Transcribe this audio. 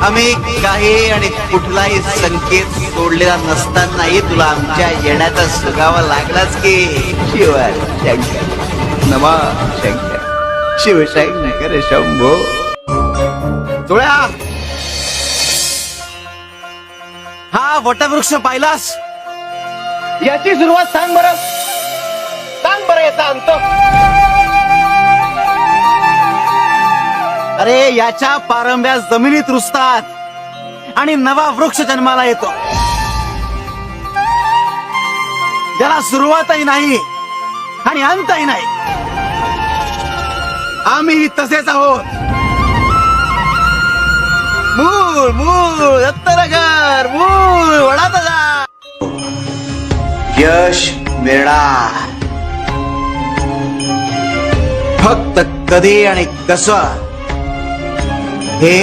आम्ही काही आणि कुठलाही संकेत सोडलेला नसतानाही तुला आमच्या येण्याचा सुगावा लागलाच की शिवाय शंकर नमा शंकर शिवशंकर शंभो जोळ्या हा वटवृक्ष पाहिलास याची सुरुवात सांग बरं याचा अंत. अरे याच्या पारंब्या जमिनीत रुजतात आणि नवा वृक्ष जन्माला येतो ज्याला सुरुवातही नाही आणि अंतही नाही. आम्ही तसेच आहोत. मूळ मूळ दत्तनगर मूळ वडाचा यश मिळणार फक्त कधी आणि कसं हे